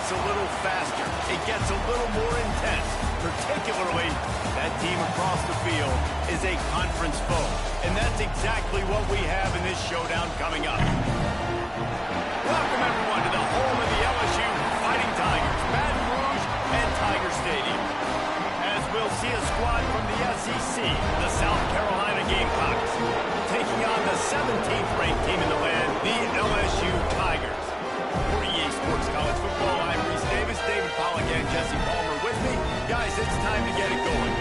gets a little faster. It gets a little more intense. Particularly, that team across the field is a conference foe. And that's exactly what we have in this showdown coming up. Welcome, everyone, to the home of the LSU Fighting Tigers, Baton Rouge and Tiger Stadium. As we'll see a squad from the SEC, the South Carolina Gamecocks, taking on the 17th ranked team in the land, the LSU Tigers. For EA Sports College Football, I'm Reese Davis, David Pollack and Jesse Palmer with me. Guys, it's time to get it going.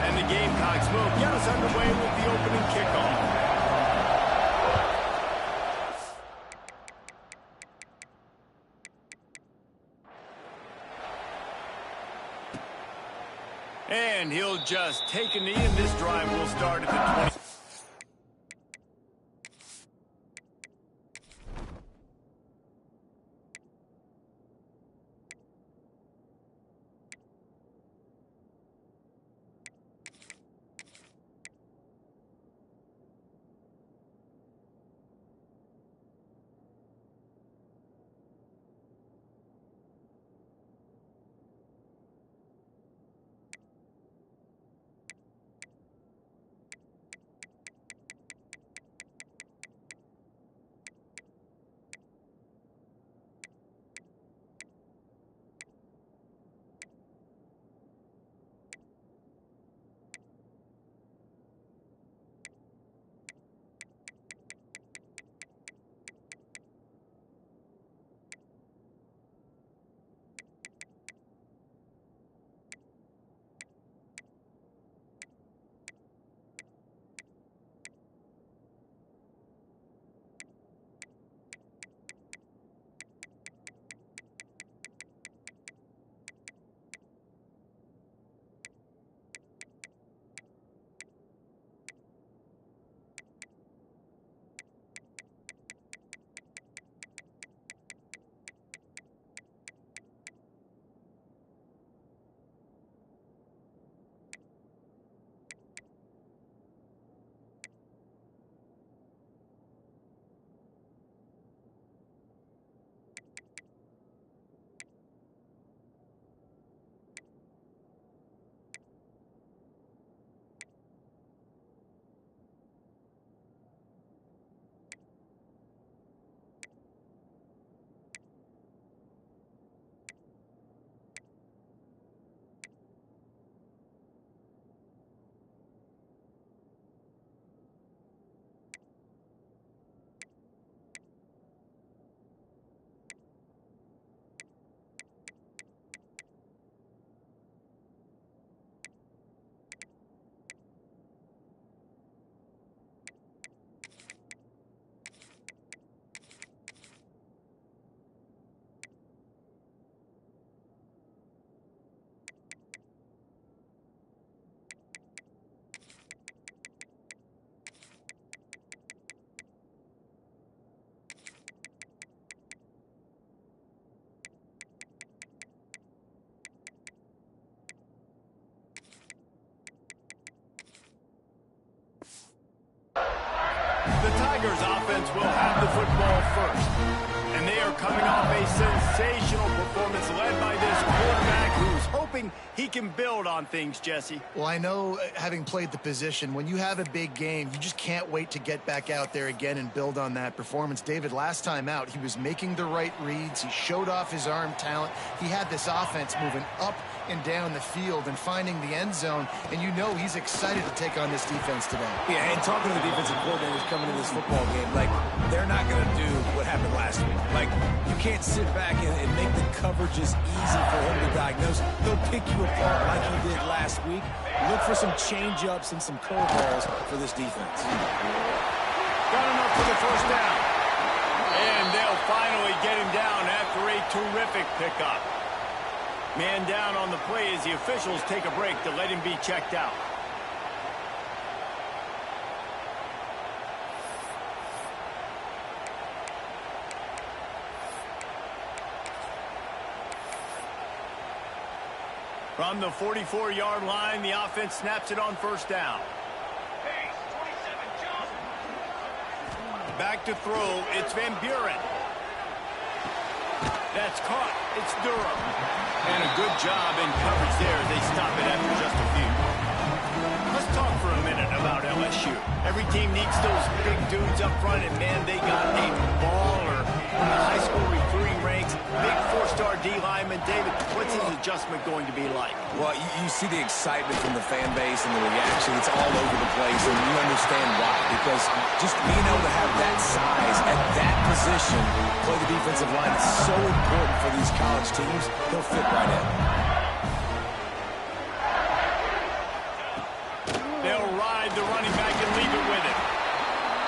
And the Gamecocks will get us underway with the opening kickoff. And he'll just take a knee, and this drive will start at the 20. The Tigers offense will have the football first. And they are coming off a sensational performance led by this quarterback who's hoping he can build on things, Jesse. Well, I know, having played the position, when you have a big game, you just can't wait to get back out there again and build on that performance. David, last time out, he was making the right reads. He showed off his arm talent. He had this offense moving up and down the field and finding the end zone, and you know he's excited to take on this defense today. Yeah, and talking to the defensive coordinators coming into this football game, like, they're not going to do what happened last week. Like, you can't sit back and make the coverages easy for him to diagnose. He'll pick you apart like he did last week. Look for some change-ups and some curveballs for this defense. Got enough for the first down. And they'll finally get him down after a terrific pickup. Man down on the play as the officials take a break to let him be checked out. From the 44-yard line, the offense snaps it on first down. Back to throw, it's Van Buren. That's caught, it's Durham. And a good job in coverage there. They stop it after just a few. Let's talk for a minute about LSU. Every team needs those big dudes up front, and man, they got a baller in the high school recruiting ranks. Big four-star D lineman. David, what's his adjustment going to be like? Well, you see the excitement from the fan base and the reaction. It's all over the place, and you understand why. Because just being able to have that size at that position, play the defensive line, is so important for these college teams. They'll fit right in. They'll ride the running back and leave it with him.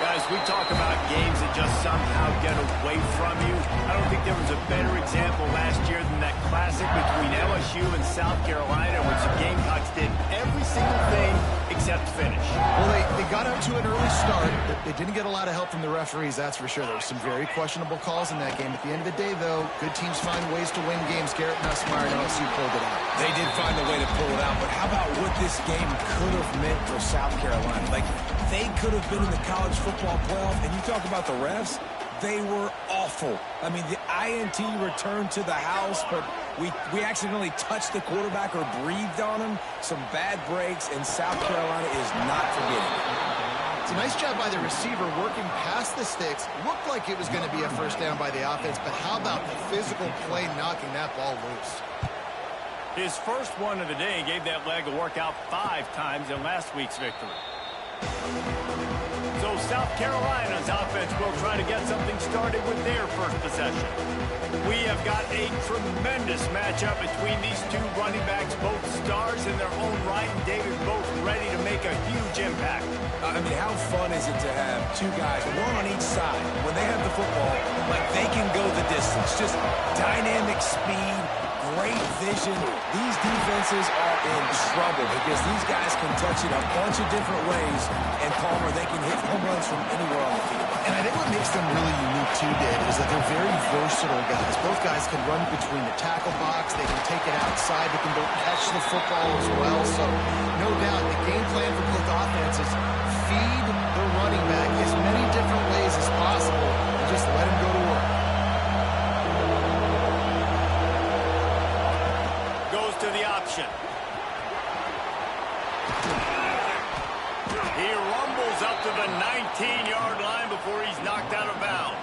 Guys, we talk about games that just somehow get away from you. I don't think there was a better example last year than that classic between LSU and South Carolina, which the Gamecocks did every single thing except finish. Well, they got out to an early start. They didn't get a lot of help from the referees, that's for sure. There were some very questionable calls in that game. At the end of the day, though, good teams find ways to win games. Garrett Nussmeier and LSU pulled it out. They did find a way to pull it out, but how about what this game could have meant for South Carolina? Like, they could have been in the college football playoff, and you talk about the refs, they were awful. I mean, the INT returned to the house, but we accidentally touched the quarterback or breathed on him. Some bad breaks, and South Carolina is not forgetting it. It's a nice job by the receiver working past the sticks. Looked like it was going to be a first down by the offense, but how about the physical play knocking that ball loose? His first one of the day gave that leg a workout 5 times in last week's victory. So South Carolina's offense will try to get something started with their first possession. We have got a tremendous matchup between these two running backs, both stars in their own right, and David both ready to make a huge impact. I mean, how fun is it to have two guys, one on each side, when they have the football, like they can go the distance. Just dynamic speed, great vision. These defenses are in trouble because these guys can touch it a bunch of different ways, and Palmer, they can hit home runs from anywhere on the field. And I think what makes them really unique too, David, is that they're very versatile guys. Both guys can run between the tackle box. They can take it outside. They can both catch the football as well. So no doubt the game plan for both offenses, feed the running back as many different ways as possible and just let him go to work. Goes to the option. He rumbles up to the 19-yard line before he's knocked out of bounds.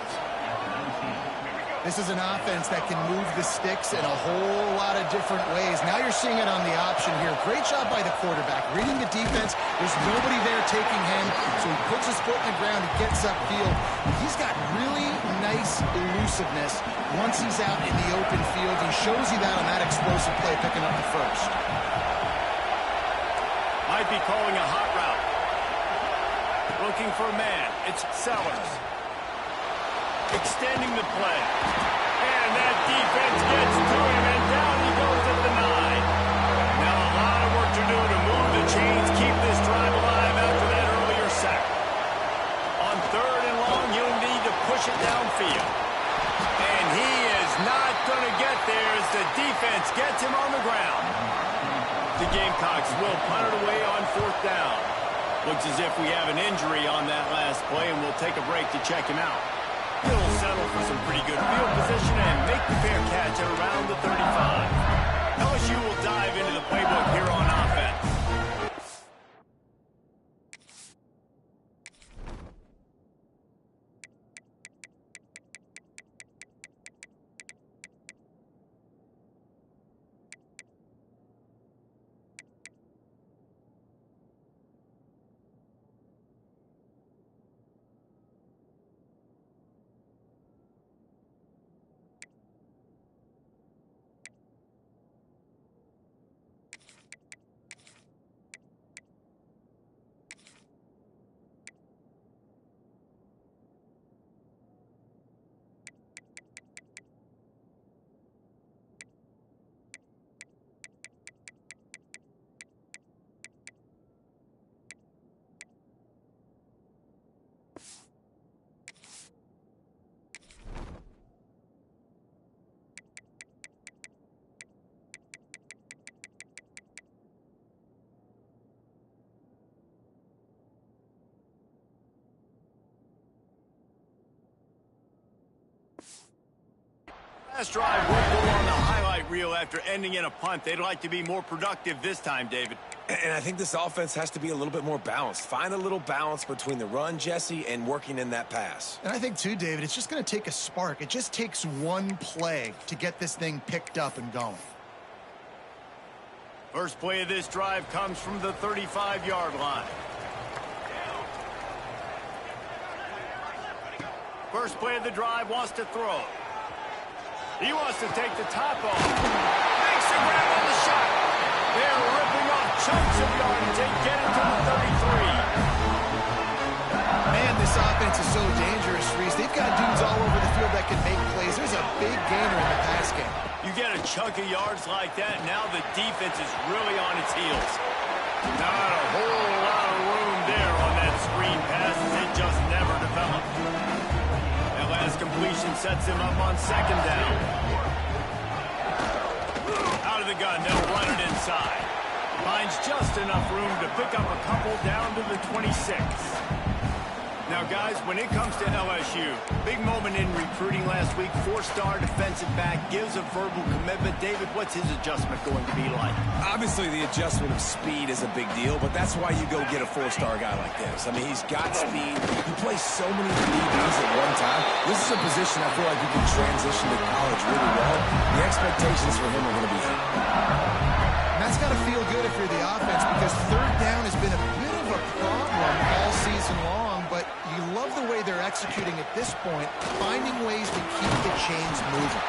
This is an offense that can move the sticks in a whole lot of different ways. Now you're seeing it on the option here. Great job by the quarterback. Reading the defense, there's nobody there taking him, so he puts his foot in the ground, he gets upfield. He's got really nice elusiveness once he's out in the open field. He shows you that on that explosive play, picking up the first. Might be calling a hot route. Looking for a man. It's Sellers. Extending the play. And that defense gets to him, and down he goes at the 9. Now a lot of work to do to move the chains, keep this drive alive after that earlier sack. On 3rd and long, you'll need to push it downfield. And he is not going to get there as the defense gets him on the ground. The Gamecocks will punt it away on 4th down. Looks as if we have an injury on that last play, and we'll take a break to check him out. He'll settle for some pretty good field position and make the fair catch at around the 35. LSU will dive into the playbook here on offense. last drive will go on the highlight reel after ending in a punt. They'd like to be more productive this time, David. And I think this offense has to be a little bit more balanced. Find a little balance between the run, Jesse, and working in that pass. And I think, too, David, it's just going to take a spark. It just takes one play to get this thing picked up and going. First play of this drive comes from the 35-yard line. First play of the drive, wants to throw. He wants to take the top off. Makes a grab on the shot. They're ripping off chunks of yardage. They get it to the 33. Man, this offense is so dangerous, Reese. They've got dudes all over the field that can make plays. There's a big gainer in the pass game. You get a chunk of yards like that, now the defense is really on its heels. Not a whole lot of room there on that screen pass as it just never developed. That last completion sets him up on second down. Out of the gun, they'll run it inside. Finds just enough room to pick up a couple down to the 26. Now, guys, when it comes to LSU, big moment in recruiting last week. 4-star defensive back gives a verbal commitment. David, what's his adjustment going to be like? Obviously, the adjustment of speed is a big deal, but that's why you go get a 4-star guy like this. I mean, he's got speed. He plays so many DBs at one time. This is a position I feel like he can transition to college really well. The expectations for him are going to be high. And that's got to feel good if you're the offense, because third down has been a bit of a problem all season long, but you love the way they're executing at this point, finding ways to keep the chains moving.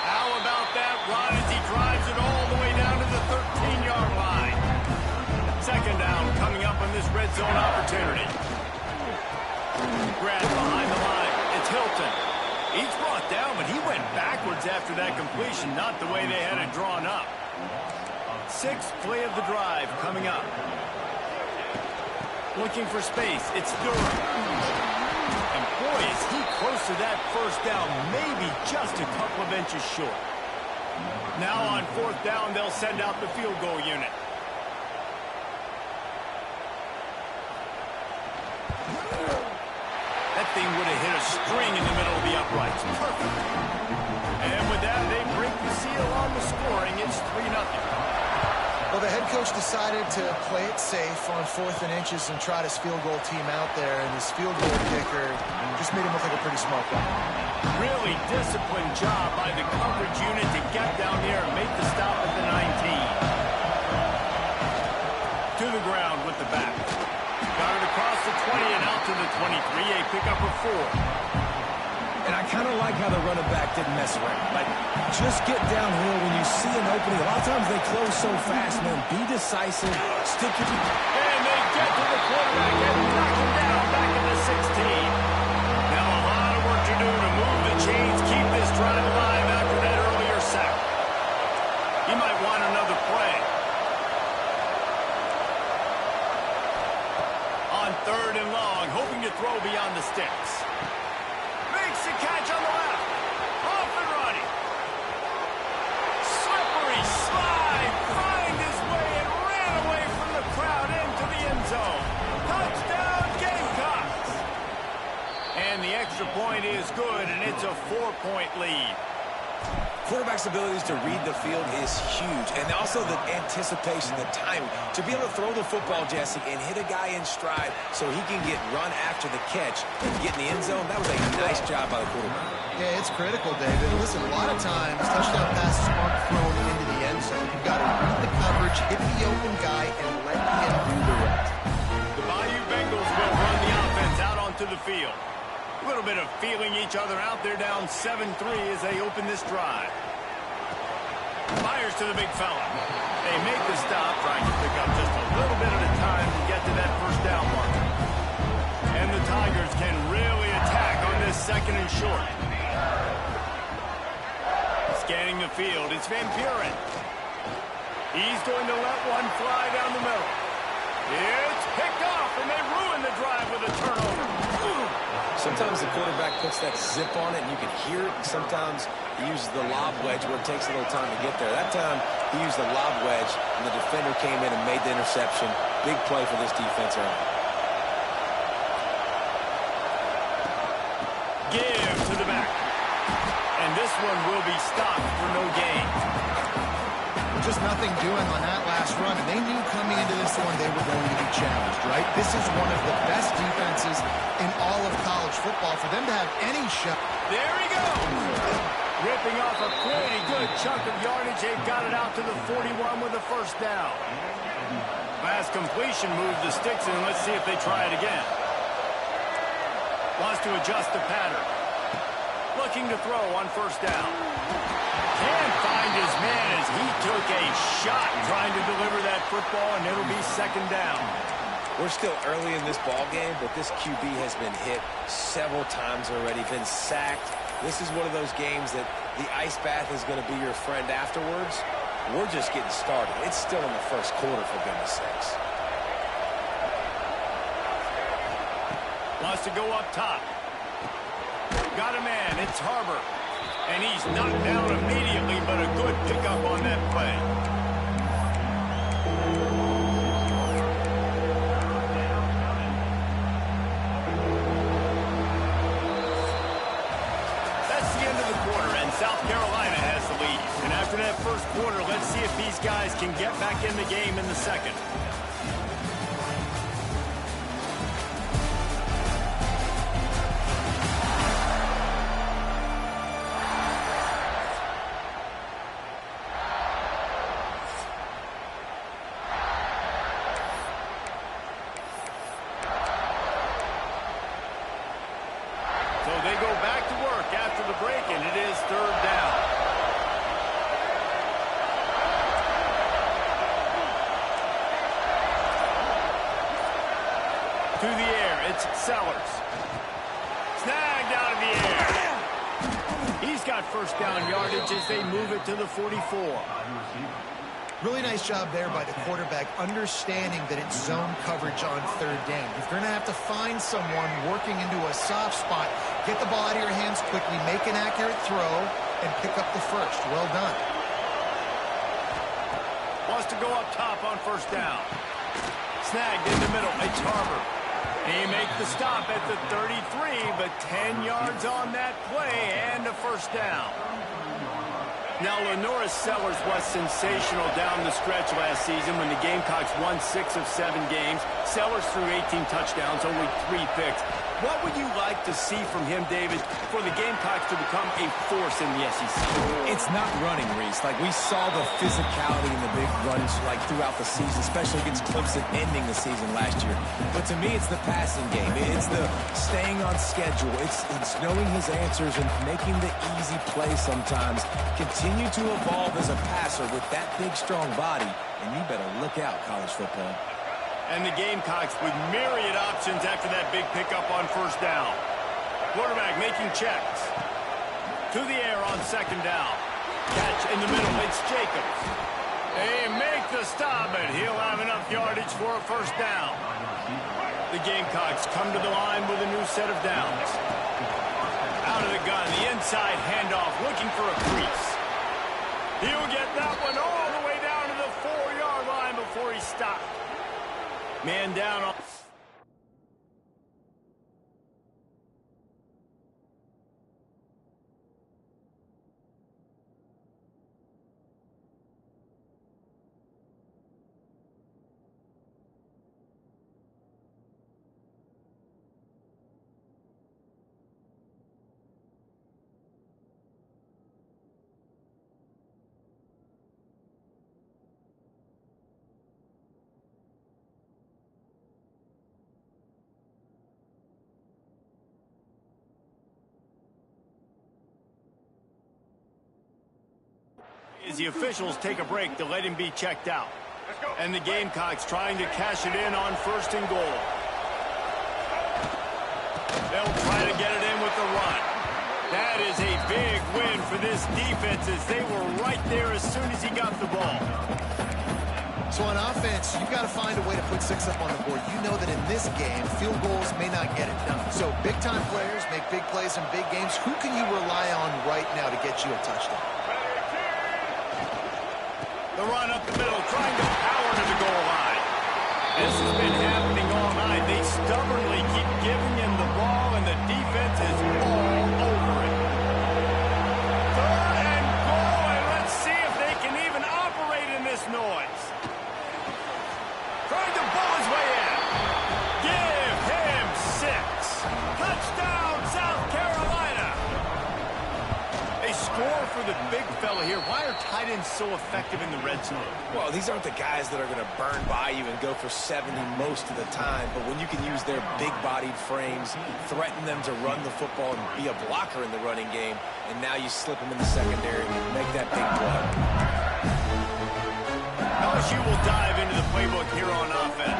How about that run as he drives it all the way down to the 13-yard line? Second down coming up on this red zone opportunity. Grab behind the line. It's Hilton. He's brought down, but he went backwards after that completion, not the way they had it drawn up. Sixth play of the drive coming up. Looking for space. It's Durham. And boy, is he close to that first down, maybe just a couple of inches short. Now on fourth down, they'll send out the field goal unit. That thing would have hit a string in the middle of the uprights. Perfect. And with that, they break the seal on the scoring. It's 3-0. Well, the head coach decided to play it safe on 4th and inches and trot his field goal team out there, and his field goal kicker just made him look like a pretty smart guy. Really disciplined job by the coverage unit to get down there and make the stop at the 19. To the ground with the back. Got it across the 20 and out to the 23, a pickup of 4. And I kind of like how the running back didn't mess around. Like, just get downhill when you see an opening. A lot of times they close so fast, man. Be decisive. Stick your... And they get to the quarterback and knock him down back in the 16. Now a lot of work to do to move the chains, keep this drive alive after that earlier sack. He might want another play. On third and long, hoping to throw beyond the sticks. Makes the catch on the left. Off and running. Slippery slide. Find his way and ran away from the crowd into the end zone. Touchdown, Gamecocks. And the extra point is good, and it's a 4-point lead. Quarterback's abilities to read the field is huge, and also the anticipation, the timing. To be able to throw the football, Jesse, and hit a guy in stride so he can get run after the catch and get in the end zone, that was a nice job by the quarterback. Yeah, it's critical, David. Listen, a lot of times, touchdown passes aren't thrown into the end zone. You've got to read the coverage, hit the open guy, and let him do the rest. The Bayou Bengals will run the offense out onto the field. A little bit of feeling each other out there, down 7-3 as they open this drive. Fires to the big fella. They make the stop, trying to pick up just a little bit at a time to get to that first down marker. And the Tigers can really attack on this second and short. Scanning the field, it's Van Buren. He's going to let one fly down the middle. It's picked off, and they ruin the drive with a turnover. Sometimes the quarterback puts that zip on it, and you can hear it. And sometimes he uses the lob wedge where it takes a little time to get there. That time, he used the lob wedge, and the defender came in and made the interception. Big play for this defense early. Give to the back. And this one will be stopped for no gain. Just nothing doing on that last run, and they knew coming into this one they were going to be challenged, right? This is one of the best defenses in all of college football. For them to have any shot. There he goes! Ripping off a pretty good chunk of yardage. They've got it out to the 41 with a first down. Last completion moved the sticks in. Let's see if they try it again. Wants to adjust the pattern. Looking to throw on first down. Can't find his man as he took a shot trying to deliver that football, and it'll be second down. We're still early in this ball game, but this QB has been hit several times already, been sacked. This is one of those games that the ice bath is going to be your friend afterwards. We're just getting started. It's still in the first quarter, for goodness sakes. Wants to go up top. Got a man. It's Harbor. And he's knocked down immediately, but a good pickup on that play. That's the end of the quarter, and South Carolina has the lead. And after that first quarter, let's see if these guys can get back in the game in the second. So they go back to work after the break, and it is third down. To the air, it's Sellers. Snagged out of the air. He's got first down yardage as they move it to the 44. Really nice job there by the quarterback, understanding that it's zone coverage on third down. If they're going to have to find someone working into a soft spot, get the ball out of your hands quickly, make an accurate throw, and pick up the first. Well done. Wants to go up top on first down. Snagged in the middle. It's Harbor. He makes the stop at the 33, but 10 yards on that play and a first down. Now, Lenoris Sellers was sensational down the stretch last season when the Gamecocks won 6 of 7 games. Sellers threw 18 touchdowns, only 3 picks. What would you like to see from him, David, for the Gamecocks to become a force in the SEC? It's not running, Reese. Like, we saw the physicality in the big runs, like, throughout the season, especially against Clemson ending the season last year. But to me, it's the passing game. It's the staying on schedule. It's knowing his answers and making the easy play sometimes. Continue to evolve as a passer with that big, strong body, and you better look out, college football. And the Gamecocks with myriad options after that big pickup on first down. Quarterback making checks. To the air on second down. Catch in the middle. It's Jacobs. They make the stop, but he'll have enough yardage for a first down. The Gamecocks come to the line with a new set of downs. Out of the gun, the inside handoff, looking for a crease. He'll get that one all the way down to the 4-yard line before he stopped. Man down on... As the officials take a break to let him be checked out. And the Gamecocks trying to cash it in on first and goal. They'll try to get it in with the run. That is a big win for this defense as they were right there as soon as he got the ball. So on offense, you've got to find a way to put 6 up on the board. You know that in this game, field goals may not get it done. So big-time players make big plays in big games. Who can you rely on right now to get you a touchdown? The run up the middle, trying to power to the goal line. This has been happening all night. They stubbornly keep giving him the ball, and the defense is all over it. Third Carroll here. Why are tight ends so effective in the red zone? Well, these aren't the guys that are going to burn by you and go for 70 most of the time, but when you can use their big-bodied frames, threaten them to run the football and be a blocker in the running game, and now you slip them in the secondary, make that big play. LSU will dive into the playbook here on offense.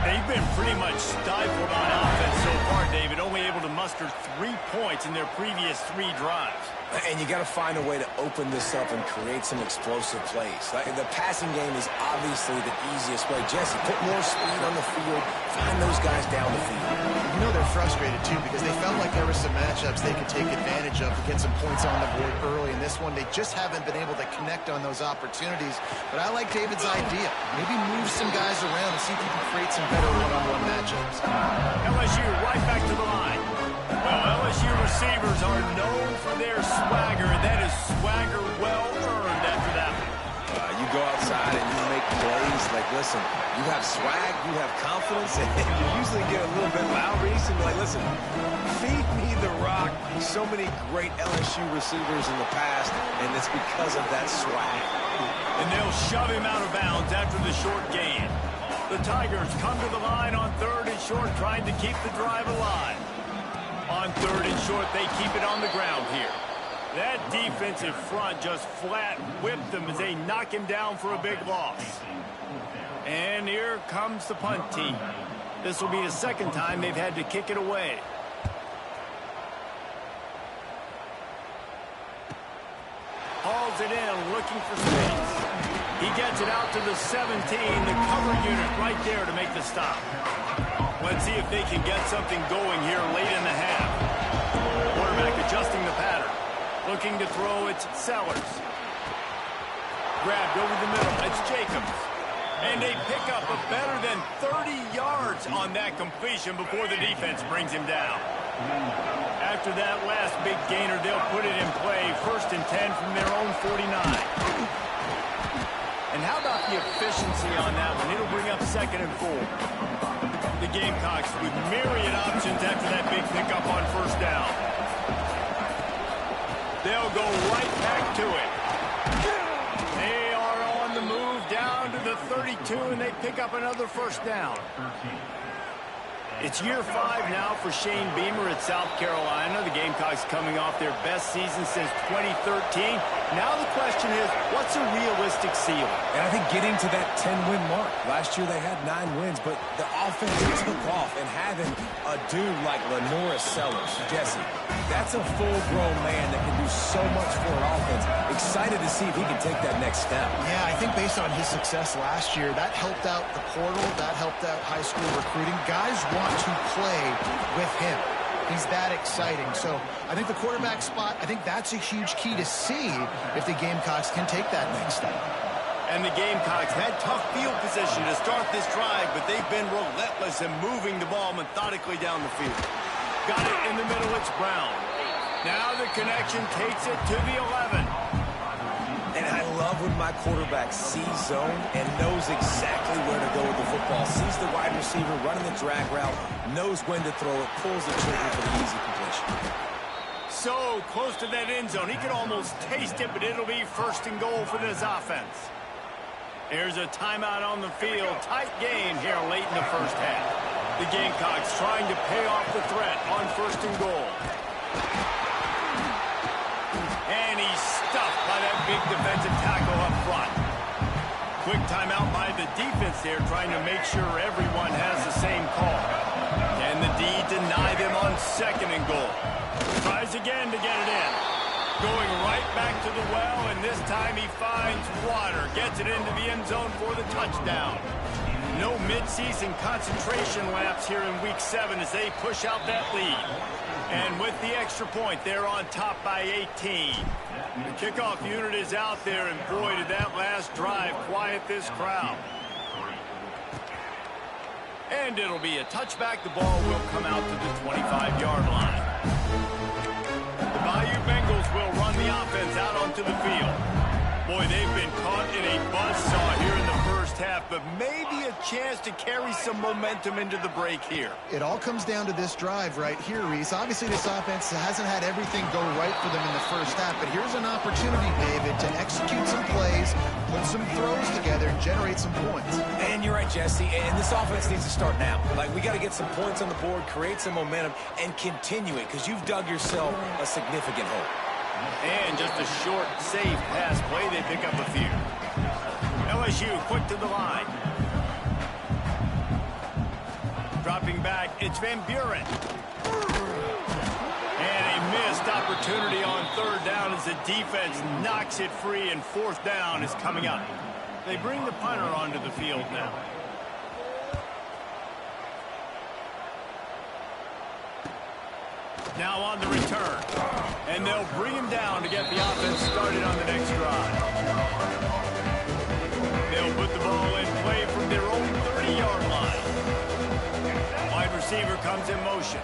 They've been pretty much stifled on offense so far, David, only able to muster 3 points in their previous 3 drives. And you got to find a way to open this up and create some explosive plays. The passing game is obviously the easiest way. Jesse, put more speed on the field. Find those guys down the field. You know they're frustrated, too, because they felt like there were some matchups they could take advantage of to get some points on the board early. In this one, they just haven't been able to connect on those opportunities. But I like David's idea. Maybe move some guys around and see if you can create some better one-on-one matchups. LSU right back to the line. Well, LSU receivers are known for their swagger, and that is swagger well earned after that one. You go outside and you make plays. Like, listen, you have swag, you have confidence, and you usually get a little bit loud, Reese, and be like, listen, feed me the rock. So many great LSU receivers in the past, and it's because of that swag. And they'll shove him out of bounds after the short gain. The Tigers come to the line on 3rd and short, trying to keep the drive alive. On 3rd and short, they keep it on the ground here. That defensive front just flat whipped them as they knock him down for a big loss. And here comes the punt team. This will be the 2nd time they've had to kick it away. Hauls it in, looking for space. He gets it out to the 17, the cover unit right there to make the stop. Let's see if they can get something going here late in the half. Quarterback adjusting the pattern. Looking to throw, it's Sellers. Grabbed over the middle, it's Jacobs. And they pick up a better than 30 yards on that completion before the defense brings him down. After that last big gainer, they'll put it in play. 1st and 10 from their own 49. And how about the efficiency on that one? It'll bring up 2nd and 4. The Gamecocks with myriad options after that big pickup on 1st down. They'll go right back to it. They are on the move down to the 32, and they pick up another 1st down. It's year 5 now for Shane Beamer at South Carolina. The Gamecocks coming off their best season since 2013. Now the question is, what's a realistic ceiling? And I think getting to that 10-win mark. Last year they had 9 wins, but the offense took off. And having a dude like Lenoris Sellers, Jesse, that's a full-grown man that can do so much for an offense. Excited to see if he can take that next step. Yeah, I think based on his success last year, that helped out the portal, that helped out high school recruiting. Guys want to play with him. He's that exciting. So I think the quarterback spot, I think that's a huge key to see if the Gamecocks can take that next step. And the Gamecocks had tough field position to start this drive, but they've been relentless in moving the ball methodically down the field. Got it in the middle, it's Brown. Now the connection takes it to the 11. And I love when my quarterback sees zone and knows exactly where to go with the football. Sees the wide receiver running the drag route, knows when to throw it, pulls the trigger for the easy completion. So close to that end zone. He could almost taste it, but it'll be 1st and goal for this offense. Here's a timeout on the field. Tight game here late in the 1st half. The Gamecocks trying to pay off the threat on 1st and goal. And he's stuffed by that big defensive tackle up front. Quick timeout by the defense there, trying to make sure everyone has the same call. Can the D deny them on 2nd and goal? Tries again to get it in. Going right back to the well, and this time he finds water. Gets it into the end zone for the touchdown. No midseason concentration lapse here in Week 7 as they push out that lead. And with the extra point, they're on top by 18. The kickoff unit is out there, and boy, did that last drive quiet this crowd. And it'll be a touchback. The ball will come out to the 25-yard line. The Bayou Bengals will run the offense out onto the field. Boy, they've been caught in a buzzsaw here in the 1st half. but maybe a chance to carry some momentum into the break here. It all comes down to this drive right here, Reese. Obviously, this offense hasn't had everything go right for them in the first half, but here's an opportunity, David, to execute some plays, put some throws together, and generate some points. And you're right, Jesse, and this offense needs to start now. Like, we got to get some points on the board, create some momentum, and continue it, because you've dug yourself a significant hole. And just a short, safe pass play, they pick up a few. LSU quick to the line. Dropping back, it's Van Buren. And a missed opportunity on third down as the defense knocks it free, and fourth down is coming up. They bring the punter onto the field now. Now on the return. And they'll bring him down to get the offense started on the next drive. They'll put the ball in play from their own 30-yard line. Wide receiver comes in motion.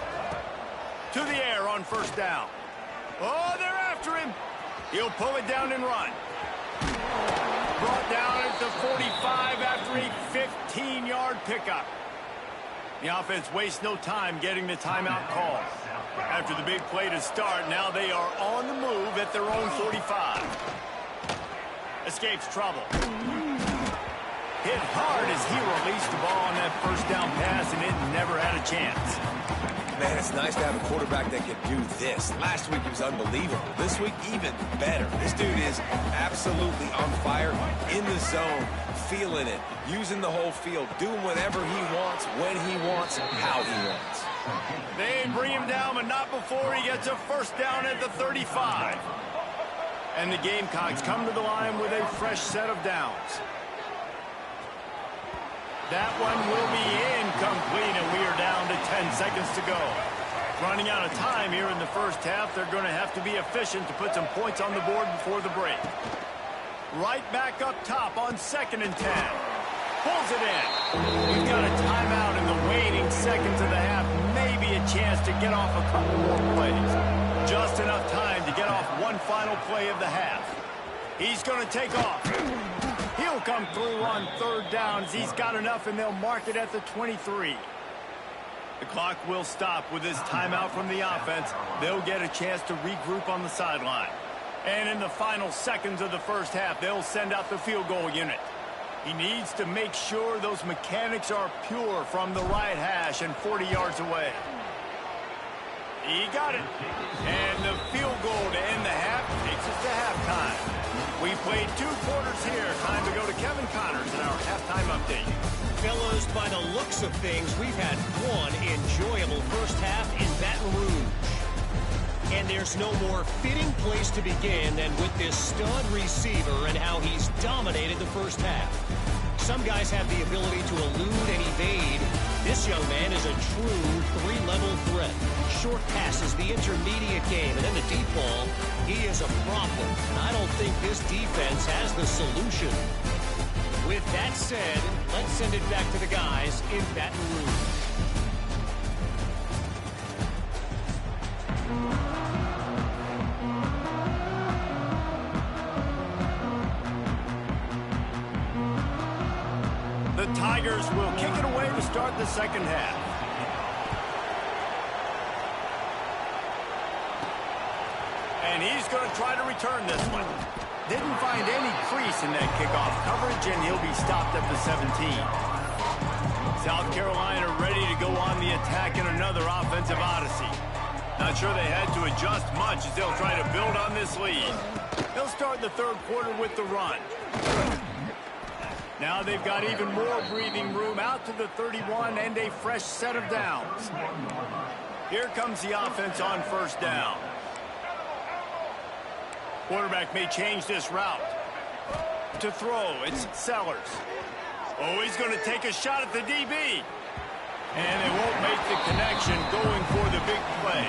To the air on first down. Oh, they're after him. He'll pull it down and run. Brought down at the 45 after a 15-yard pickup. The offense wastes no time getting the timeout call. After the big play to start, now they are on the move at their own 45. Escapes trouble. Hit hard as he released the ball on that first down pass, and it never had a chance. Man, it's nice to have a quarterback that can do this. Last week he was unbelievable. This week, even better. This dude is absolutely on fire, in the zone, feeling it, using the whole field, doing whatever he wants, when he wants, how he wants. They bring him down, but not before he gets a first down at the 35. And the Gamecocks come to the line with a fresh set of downs. That one will be incomplete, and we are down to 10 seconds to go. Running out of time here in the first half, they're going to have to be efficient to put some points on the board before the break. Right back up top on 2nd and 10. Pulls it in. We've got a timeout in the waning seconds of the half. Maybe a chance to get off a couple more plays. Just enough time to get off one final play of the half. He's going to take off. He'll come through on third down as he's got enough, and they'll mark it at the 23. The clock will stop with this timeout from the offense. They'll get a chance to regroup on the sideline. And in the final seconds of the first half, they'll send out the field goal unit. He needs to make sure those mechanics are pure from the right hash and 40 yards away. He got it. And the field goal to end the half takes us to halftime. We played 2 quarters here. Time to go to Kevin Connors in our halftime update. Fellows, by the looks of things, we've had one enjoyable first half in Baton Rouge. And there's no more fitting place to begin than with this stud receiver and how he's dominated the first half. Some guys have the ability to elude and evade. This young man is a true 3-level threat. Short passes, the intermediate game, and then the deep ball. He is a problem, and I don't think this defense has the solution. With that said, let's send it back to the guys in Baton Rouge. The Tigers will kick it away to start the second half. And he's going to try to return this one. Didn't find any crease in that kickoff coverage, and he'll be stopped at the 17. South Carolina ready to go on the attack in another offensive odyssey. Not sure they had to adjust much as they'll try to build on this lead. They'll start the third quarter with the run. Now they've got even more breathing room out to the 31 and a fresh set of downs. Here comes the offense on first down. Quarterback may change this route. To throw, it's Sellers. Oh, he's going to take a shot at the DB. And they won't make the connection going for the big play.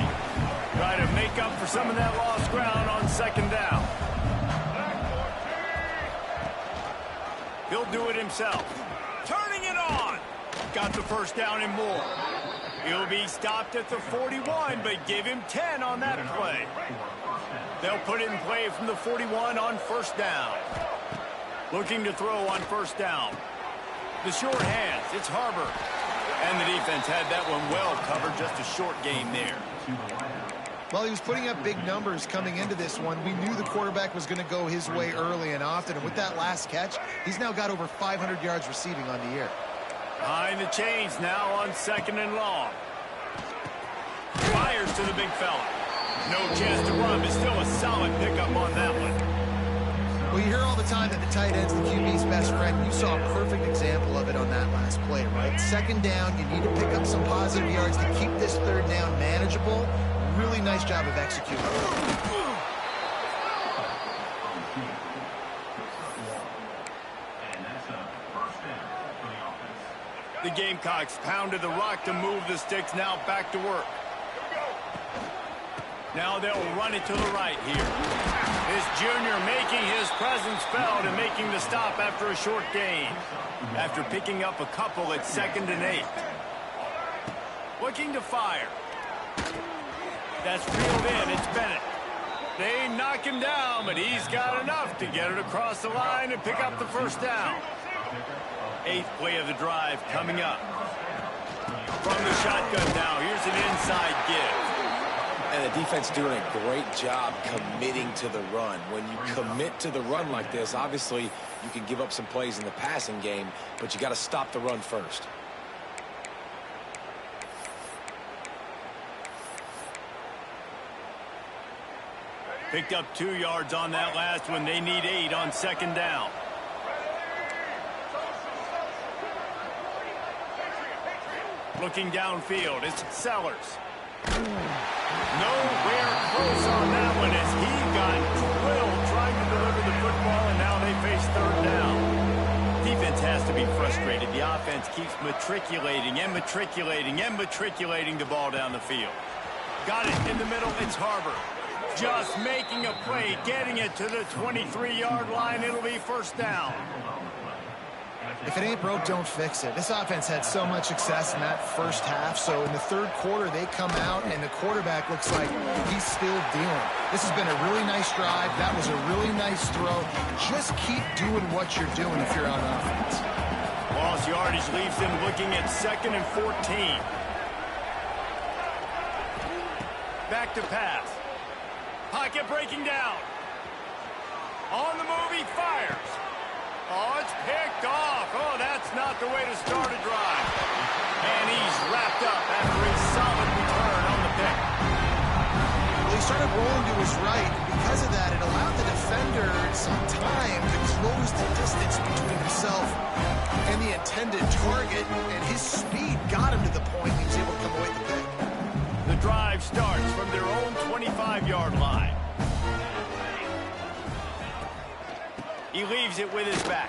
Try to make up for some of that lost ground on second down. He'll do it himself. Turning it on. Got the first down and more. He'll be stopped at the 41, but give him 10 on that play. They'll put it in play from the 41 on first down. Looking to throw on first down. The short hands, it's Harbor. And the defense had that one well covered, just a short gain there. Well, he was putting up big numbers coming into this one. We knew the quarterback was going to go his way early and often. And with that last catch, he's now got over 500 yards receiving on the year. Behind the chains now on 2nd and long. Fires to the big fella. No chance to run, but still a solid pickup on that one. Well, you hear all the time that the tight end's the QB's best friend. You saw a perfect example of it on that last play, right? 2nd down, you need to pick up some positive yards to keep this 3rd down manageable. Really nice job of executing. The Gamecocks pounded the rock to move the sticks, now back to work. Now they'll run it to the right here. This junior making his presence felt and making the stop after a short gain. After picking up a couple at 2nd and 8. Looking to fire. That's reeled in, it's Bennett. They knock him down, but he's got enough to get it across the line and pick up the 1st down. 8th play of the drive coming up. From the shotgun now, here's an inside give. And the defense doing a great job committing to the run. When you commit to the run like this, obviously you can give up some plays in the passing game, but you got to stop the run first. Picked up 2 yards on that last one. They need 8 on 2nd down. Looking downfield, it's Sellers. Nowhere close on that one as he got drilled trying to deliver the football, and now they face 3rd down. Defense has to be frustrated. The offense keeps matriculating and matriculating and matriculating the ball down the field. Got it in the middle, it's Harbor. Just making a play, getting it to the 23-yard line. It'll be 1st down. If it ain't broke, don't fix it. This offense had so much success in that 1st half, so in the 3rd quarter, they come out, and the quarterback looks like he's still dealing. This has been a really nice drive. That was a really nice throw. Just keep doing what you're doing if you're on offense. Lost yardage leaves them looking at 2nd and 14. Back to pass. Pocket breaking down. On the move, he fires. Oh, it's picked off. Oh, that's not the way to start a drive. And he's wrapped up after a solid return on the pick. Well, he started rolling to his right. Because of that, it allowed the defender some time to close the distance between himself and the intended target, and his speed got him to the point he was able to come away with the pick. The drive starts from their own 25-yard line. He leaves it with his back.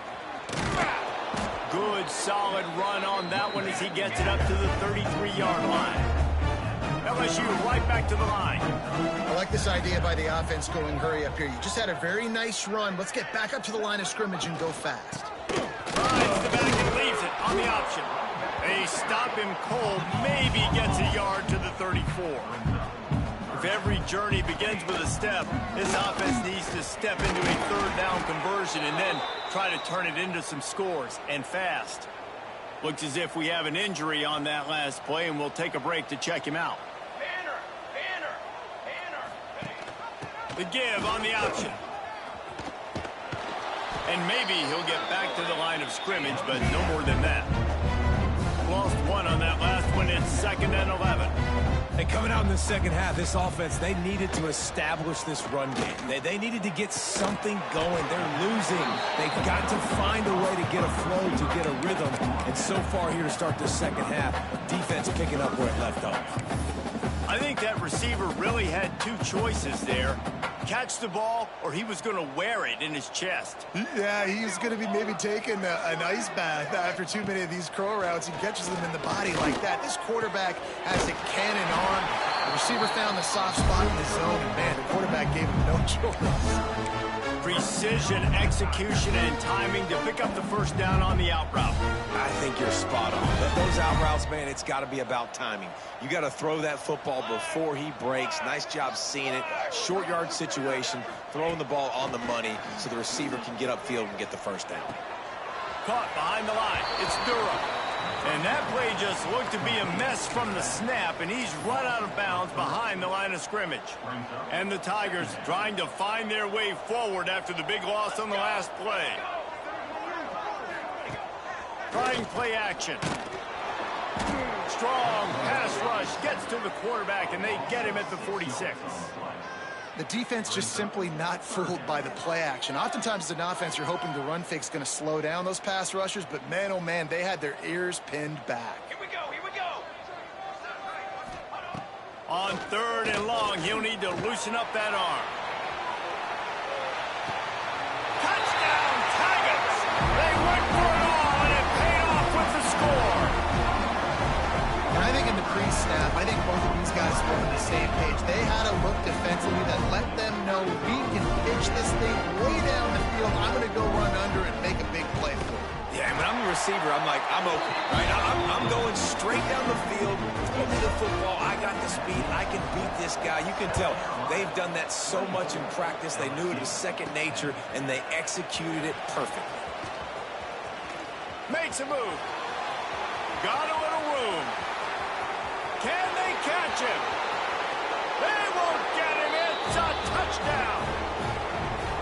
Good, solid run on that one as he gets it up to the 33-yard line. LSU right back to the line. I like this idea by the offense going hurry up here. You just had a very nice run. Let's get back up to the line of scrimmage and go fast. Finds the back and leaves it on the option. They stop him cold, maybe gets a yard to the 34. If every journey begins with a step, this offense needs to step into a 3rd down conversion and then try to turn it into some scores, and fast. Looks as if we have an injury on that last play, and we'll take a break to check him out. The give on the option. And maybe he'll get back to the line of scrimmage, but no more than that. Lost 1 on that last one. It's 2nd and 11. And coming out in the 2nd half, this offense, they needed to establish this run game. They needed to get something going. They're losing. They've got to find a way to get a flow, to get a rhythm. And so far here to start the 2nd half, defense picking up where it left off. I think that receiver really had 2 choices there. Catch the ball, or he was going to wear it in his chest. Yeah, he's going to be maybe taking an ice bath after too many of these curl routes. He catches them in the body like that. This quarterback has a cannon arm. The receiver found the soft spot in the zone, and man, the quarterback gave him no choice. Precision, execution, and timing to pick up the 1st down on the out route. I think you're spot on. Those out routes, man, it's got to be about timing. You got to throw that football before he breaks. Nice job seeing it. Short yard situation, throwing the ball on the money so the receiver can get upfield and get the 1st down. caught behind the line. It's Durham. And that play just looked to be a mess from the snap, and he's run out of bounds behind the line of scrimmage. And the Tigers trying to find their way forward after the big loss on the last play. Trying play action. Strong pass rush gets to the quarterback, and they get him at the 46. The defense just simply not fooled by the play action. Oftentimes as an offense, you're hoping the run fake's going to slow down those pass rushers, but man, oh man, they had their ears pinned back. Here we go, here we go. On 3rd and long, he'll need to loosen up that arm. Touchdown, Tigers! They went for it all, and it paid off with the score. And I think in the pre-snap, I think both of these guys were on the same page. They had a look defensively that let them know we can pitch this thing way down the field. I'm going to go run under and make a big play for it. Yeah, when I'm the receiver, I'm like, I'm open, right? I'm going straight down the field. Throw me the football. I got the speed. I can beat this guy. You can tell they've done that so much in practice. They knew it was second nature, and they executed it perfectly. Makes a move. Got a little room. Can they catch him? They won't get him. It's a touchdown.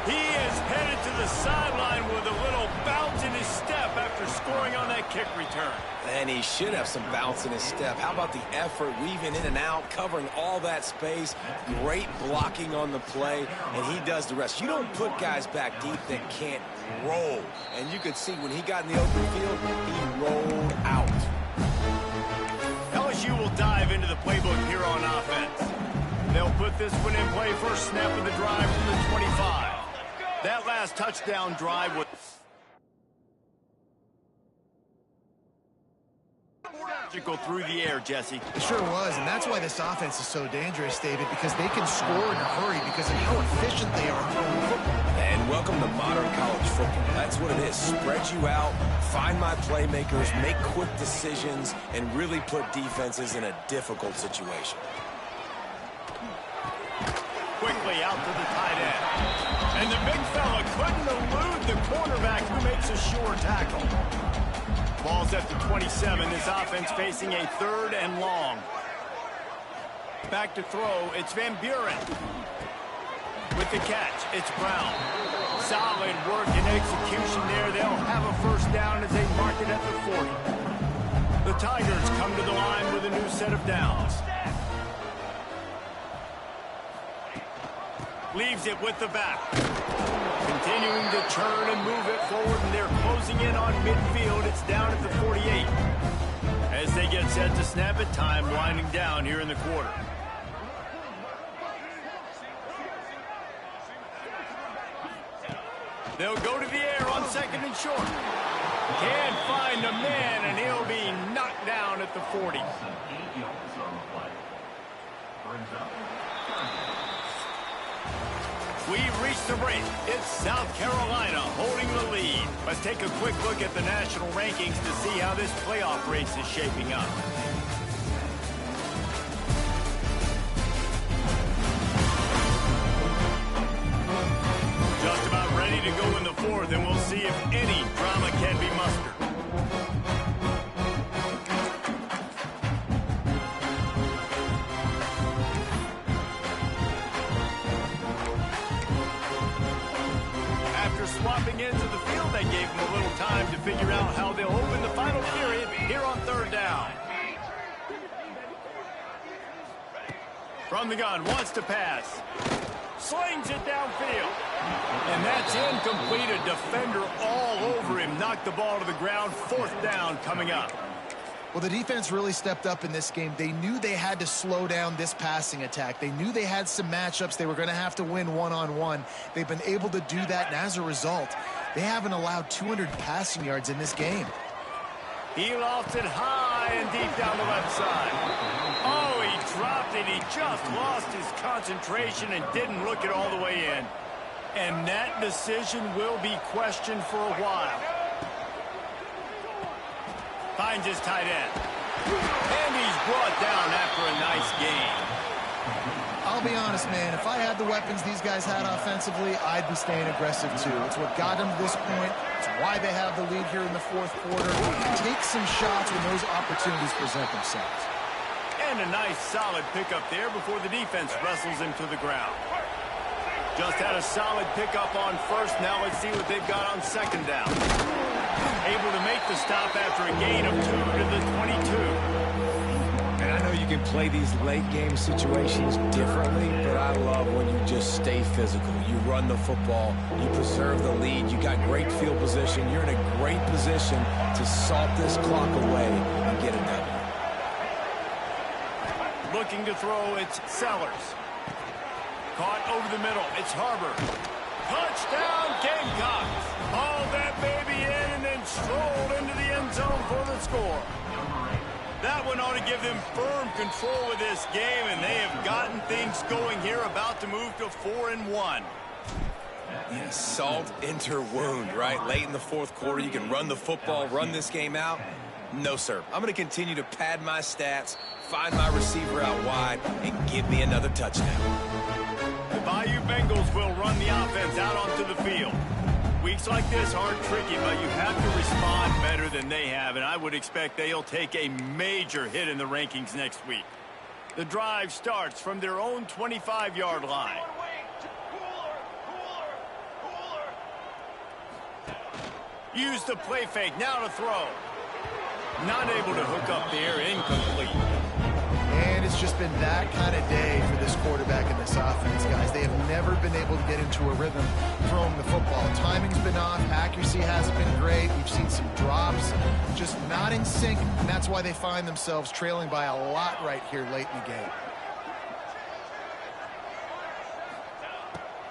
He is headed to the sideline with a little bounce in his step after scoring on that kick return. And he should have some bounce in his step. How about the effort, weaving in and out, covering all that space, great blocking on the play, and he does the rest. You don't put guys back deep that can't roll. And you could see when he got in the open field, he rolled out. LSU will dive into the playbook here on offense. They'll put this one in play first snap of the drive from the 25. That last touchdown drive was magical through the air, Jesse. It sure was, and that's why this offense is so dangerous, David, because they can score in a hurry because of how efficient they are throwing the football. And welcome to modern college football. That's what it is. Spread you out, find my playmakers, make quick decisions, and really put defenses in a difficult situation. Quickly out to the tight end. And the big fella couldn't elude the cornerback who makes a sure tackle. Ball's at the 27. This offense facing a 3rd and long. Back to throw. It's Van Buren. With the catch, it's Brown. Solid work and execution there. They'll have a first down as they mark it at the 40. The Tigers come to the line with a new set of downs. Leaves it with the back. Continuing to turn and move it forward, and they're closing in on midfield. It's down at the 48. As they get set to snap it, time winding down here in the quarter. They'll go to the air on 2nd and short. Can't find a man, and he'll be knocked down at the 40. We've reached the break. It's South Carolina holding the lead. Let's take a quick look at the national rankings to see how this playoff race is shaping up. Just about ready to go in the 4th, and we'll see if any drama can be mustered. Swapping into the field, that gave them a little time to figure out how they'll open the final period here on 3rd down. From the gun, wants to pass. Slings it downfield. And that's incomplete. A defender all over him. Knocked the ball to the ground. 4th down coming up. Well, the defense really stepped up in this game. They knew they had to slow down this passing attack. They knew they had some matchups they were going to have to win one-on-one. They've been able to do that, and as a result, they haven't allowed 200 passing yards in this game. He lofts it high and deep down the left side. Oh, he dropped it. He just lost his concentration and didn't look it all the way in. And that decision will be questioned for a while. Finds his tight end. And he's brought down after a nice gain. I'll be honest, man. If I had the weapons these guys had offensively, I'd be staying aggressive too. It's what got them to this point. It's why they have the lead here in the fourth quarter. Take some shots when those opportunities present themselves. And a nice solid pickup there before the defense wrestles him to the ground. Just had a solid pickup on first. Now let's see what they've got on second down. Able to make the stop after a gain of 2 to the 22. And I know you can play these late game situations differently, but I love when you just stay physical. You run the football, you preserve the lead, you got great field position, you're in a great position to salt this clock away and get a W. Looking to throw, it's Sellers. Caught over the middle, it's Harbor. Touchdown, Gamecocks. Hauled that baby in and then strolled into the end zone for the score. That one ought to give them firm control of this game, and they have gotten things going here, about to move to 4-1. Yeah, salt enter wound, right? Late in the fourth quarter, you can run the football, run this game out. No, sir. I'm going to continue to pad my stats, find my receiver out wide, and give me another touchdown. The Bayou Bengals will run the offense out onto the field. Weeks like this aren't tricky, but you have to respond better than they have, and I would expect they'll take a major hit in the rankings next week. The drive starts from their own 25-yard line. Use the play fake, now to throw. Not able to hook up there, incomplete. And it's just been that kind of day for this quarterback and this offense, guys. They have never been able to get into a rhythm throwing the football. Timing's been off. Accuracy hasn't been great. We've seen some drops, just not in sync, and that's why they find themselves trailing by a lot right here late in the game.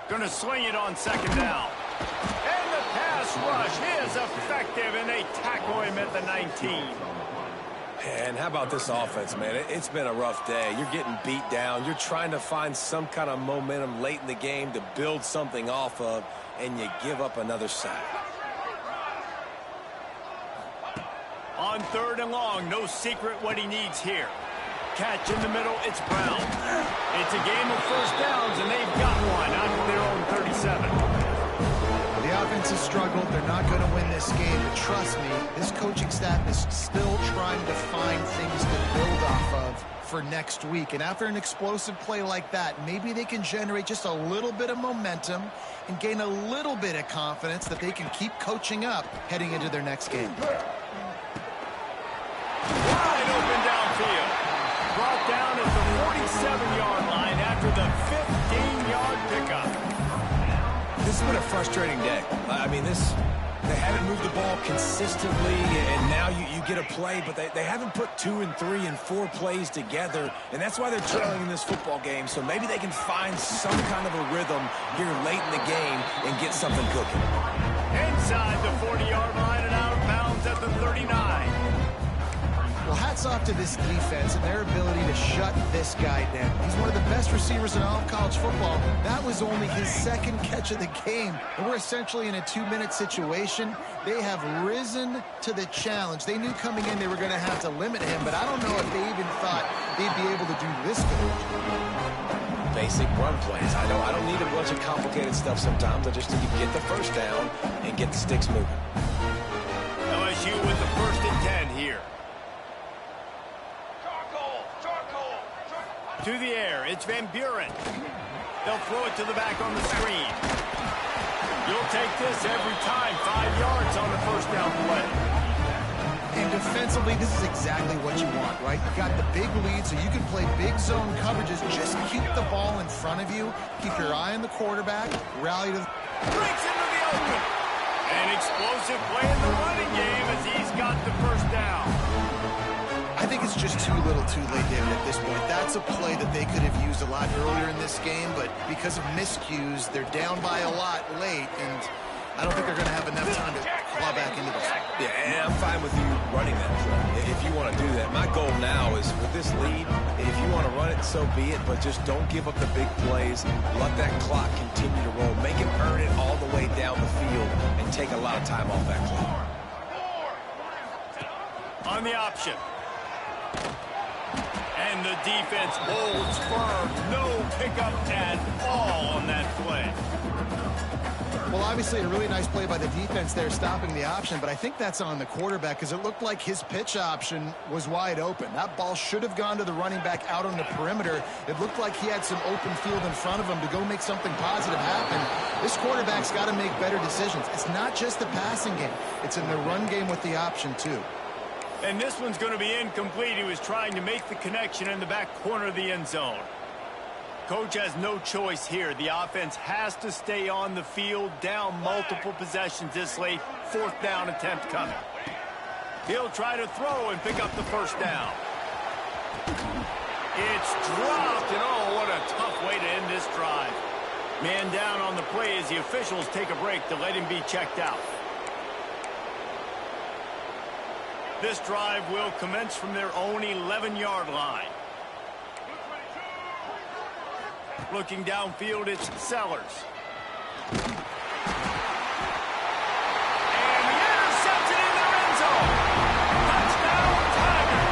Gonna sling it on second down. And the pass rush is effective, and they tackle him at the 19. And how about this offense, man? It's been a rough day. You're getting beat down. You're trying to find some kind of momentum late in the game to build something off of, and you give up another sack. On 3rd and long, no secret what he needs here. Catch in the middle, it's Brown. It's a game of first downs, and they've got one out of their own 37. The offense has struggled. They're not going to win this game, but trust me, this coaching staff is still trying to find things to build off of for next week. And after an explosive play like that, maybe they can generate just a little bit of momentum and gain a little bit of confidence that they can keep coaching up heading into their next game. Wide open downfield. Brought down at the 47-yard line after the 15-yard pickup. This has been a frustrating day. I mean, they haven't moved the ball consistently, and now you get a play, but they haven't put 2 and 3 and 4 plays together, and that's why they're trailing in this football game. So maybe they can find some kind of a rhythm here late in the game and get something cooking. Inside the 40-yard line and out of bounds at the 39. Well, hats off to this defense and their ability to shut this guy down. He's one of the best receivers in all of college football. That was only his second catch of the game, and we're essentially in a 2-minute situation. They have risen to the challenge. They knew coming in they were going to have to limit him, but I don't know if they even thought they'd be able to do this good. Basic run plays. I don't need a bunch of complicated stuff sometimes. I just need to get the first down and get the sticks moving. LSU with the 1st and 10 here. To the air, it's Van Buren. They'll throw it to the back on the screen. You'll take this every time. 5 yards on the first down play. And defensively, this is exactly what you want, right? You got the big lead, so you can play big zone coverages. Just keep the ball in front of you. Keep your eye on the quarterback. Rally to the... Breaks into the open. An explosive play in the running game as he's got the first down. I think it's just too little too late, David, at this point. That's a play that they could have used a lot earlier in this game, but because of miscues, they're down by a lot late, and I don't think they're going to have enough time to claw back into this. Yeah, and I'm fine with you running that play if you want to do that. My goal now is with this lead, if you want to run it, so be it, but just don't give up the big plays. Let that clock continue to roll. Make him earn it all the way down the field and take a lot of time off that clock. On the option. And the defense holds firm. No pickup at all on that play. Well, obviously a really nice play by the defense there, stopping the option, but I think that's on the quarterback because it looked like his pitch option was wide open. That ball should have gone to the running back out on the perimeter. It looked like he had some open field in front of him to go make something positive happen. This quarterback's got to make better decisions. It's not just the passing game. It's in the run game with the option, too. And this one's going to be incomplete. He was trying to make the connection in the back corner of the end zone. Coach has no choice here. The offense has to stay on the field, down multiple possessions this late. 4th down attempt coming. He'll try to throw and pick up the first down. It's dropped, and oh, what a tough way to end this drive. Man down on the play as the officials take a break to let him be checked out. This drive will commence from their own 11-yard line. Looking downfield, it's Sellers. And he intercepts it in their end zone. Touchdown, Tiger.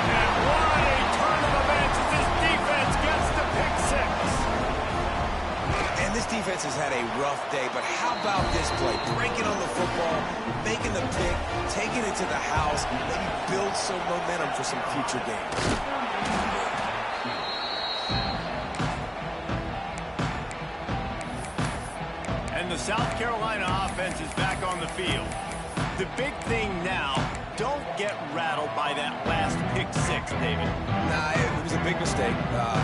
And what a turn of events as this defense gets the pick 6. And this defense has had a rough day, but how about this play? Breaking on the football, making the pick, taking it to the house, maybe build some momentum for some future games. The South Carolina offense is back on the field. The big thing now, don't get rattled by that last pick 6, David. Nah, it was a big mistake.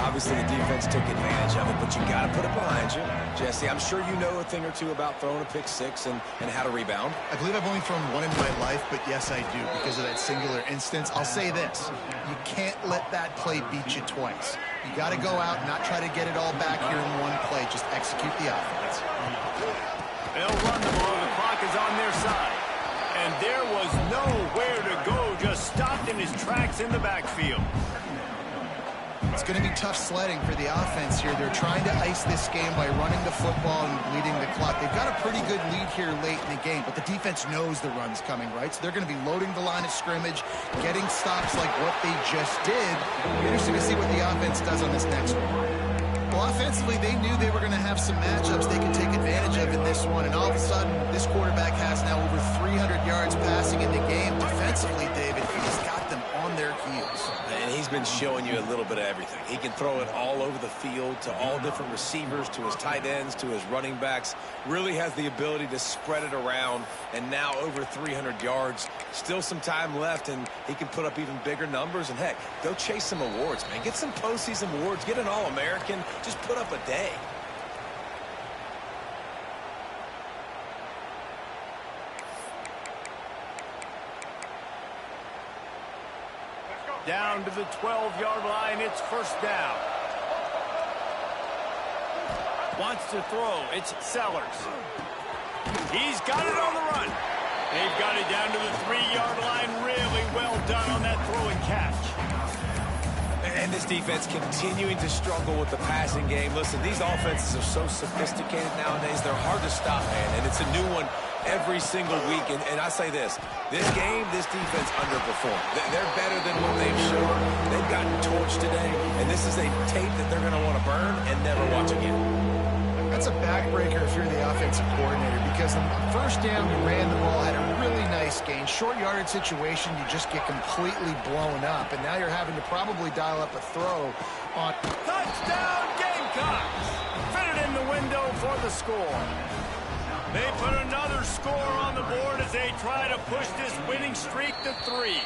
Obviously, the defense took advantage of it, but you got to put it behind you. Jesse, I'm sure you know a thing or two about throwing a pick 6 and how to rebound. I believe I've only thrown one in my life, but yes, I do because of that singular instance. I'll say this. You can't let that play beat you twice. You got to go out and not try to get it all back here in one play. Just execute the offense. They'll run the ball. The clock is on their side. And there was nowhere to go. Just stopped in his tracks in the backfield. It's going to be tough sledding for the offense here. They're trying to ice this game by running the football and bleeding the clock. They've got a pretty good lead here late in the game, but the defense knows the run's coming, right? So they're going to be loading the line of scrimmage, getting stops like what they just did. Interesting to see what the offense does on this next one. Well, offensively, they knew they were going to have some matchups they could take advantage of in this one, and all of a sudden, this quarterback has now over 300 yards passing in the game. Defensively, David, he's got them on their heels. And he's been showing you a little bit of everything. He can throw it all over the field to all different receivers, to his tight ends, to his running backs. Really has the ability to spread it around, and now over 300 yards. Still some time left, and he can put up even bigger numbers. And, heck, go chase some awards, man. Get some postseason awards. Get an All-American. Just put up a day. Down to the 12-yard line, it's first down. Wants to throw, it's Sellers. He's got it on the run. They've got it down to the 3-yard line. Really well done on that throw and catch. And this defense continuing to struggle with the passing game. Listen, these offenses are so sophisticated nowadays. They're hard to stop, man. And it's a new one every single week. And I say this game, this defense underperformed. They're better than what they've shown. They've gotten torched today. And this is a tape that they're going to want to burn and never watch again. That's a backbreaker if you're the offensive coordinator, because on first down, you ran the ball, had a really nice gain. Short yardage situation, you just get completely blown up, and now you're having to probably dial up a throw on. Touchdown, Gamecocks! Fit it in the window for the score. They put another score on the board as they try to push this winning streak to 3.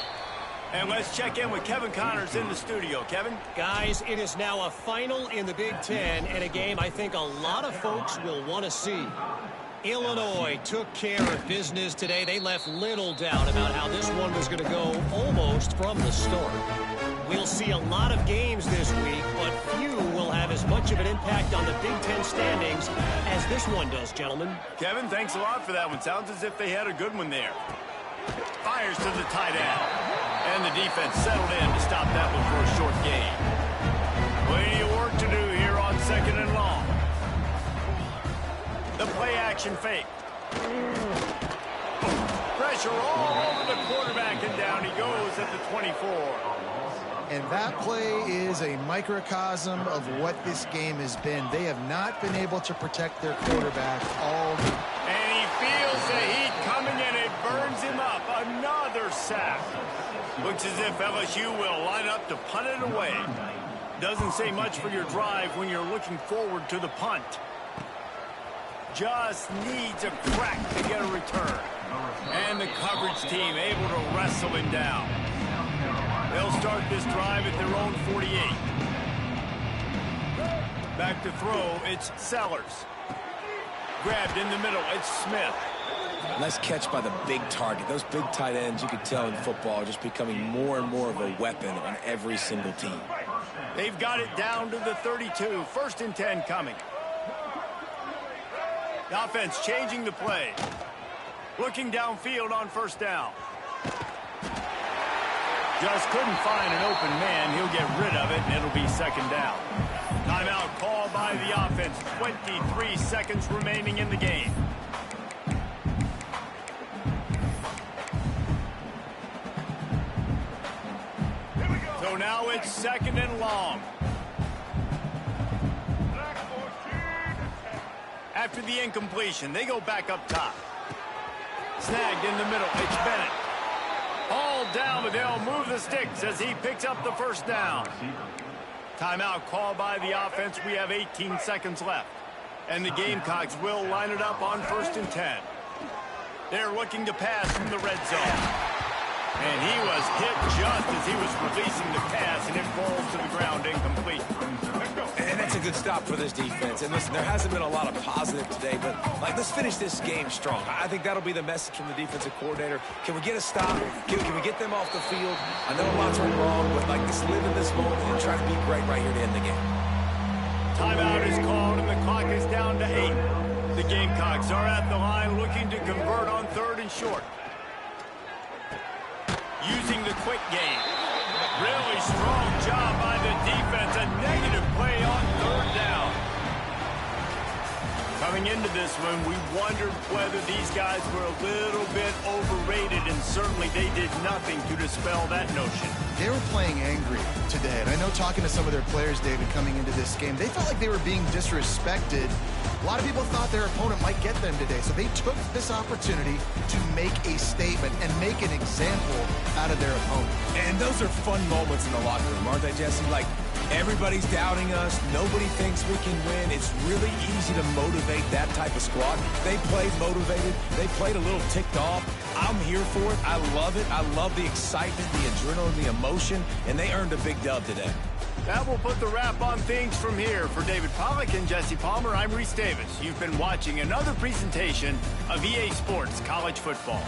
And let's check in with Kevin Connors in the studio. Kevin? Guys, it is now a final in the Big Ten and a game I think a lot of folks will want to see. Illinois took care of business today. They left little doubt about how this one was going to go almost from the start. We'll see a lot of games this week, but few will have as much of an impact on the Big Ten standings as this one does, gentlemen. Kevin, thanks a lot for that one. Sounds as if they had a good one there. Fires to the tight end. And the defense settled in to stop that one for a short gain. Plenty of work to do here on 2nd and long. The play action fake. Pressure all over the quarterback, and down he goes at the 24. And that play is a microcosm of what this game has been. They have not been able to protect their quarterback all the heat coming in. It burns him up. Another sack. Looks as if LSU will line up to punt it away. Doesn't say much for your drive when you're looking forward to the punt. Just needs a crack to get a return. And the coverage team able to wrestle him down. They'll start this drive at their own 48. Back to throw, it's Sellers. Grabbed in the middle, it's Smith. Nice catch by the big target. Those big tight ends, you could tell in football, are just becoming more and more of a weapon on every single team. They've got it down to the 32. 1st and 10 coming. The offense changing the play. Looking downfield on 1st down. Just couldn't find an open man. He'll get rid of it, and it'll be 2nd down. Timeout called by the offense. 23 seconds remaining in the game. So now it's 2nd and long. After the incompletion, they go back up top. Snagged in the middle. It's Bennett. All down, but they'll move the sticks as he picks up the 1st down. Timeout called by the offense. We have 18 seconds left. And the Gamecocks will line it up on 1st and 10. They're looking to pass from the red zone. And he was hit just as he was releasing the pass, and it falls to the ground incomplete. And that's a good stop for this defense. And listen, there hasn't been a lot of positive today, but let's finish this game strong. I think that'll be the message from the defensive coordinator. Can we get a stop? Can we get them off the field? I know a lot's went wrong, but just live in this moment and try to be great right here to end the game. Timeout is called, and the clock is down to 8. The Gamecocks are at the line looking to convert on 3rd and short. Using the quick game. Really strong job by the defense. A negative play on 3rd down. Coming into this one, we wondered whether these guys were a little bit overrated, and certainly they did nothing to dispel that notion. They were playing angry today, and I know talking to some of their players, David, coming into this game, they felt like they were being disrespected. A lot of people thought their opponent might get them today, so they took this opportunity to make a statement and make an example out of their opponent. And those are fun moments in the locker room, aren't they, Jesse? Everybody's doubting us. Nobody thinks we can win. It's really easy to motivate that type of squad. They played motivated. They played a little ticked off. I'm here for it. I love it. I love the excitement, the adrenaline, the emotion, and they earned a big dub today. That will put the wrap on things from here. For David Pollack and Jesse Palmer, I'm Reese Davis. You've been watching another presentation of EA Sports College Football.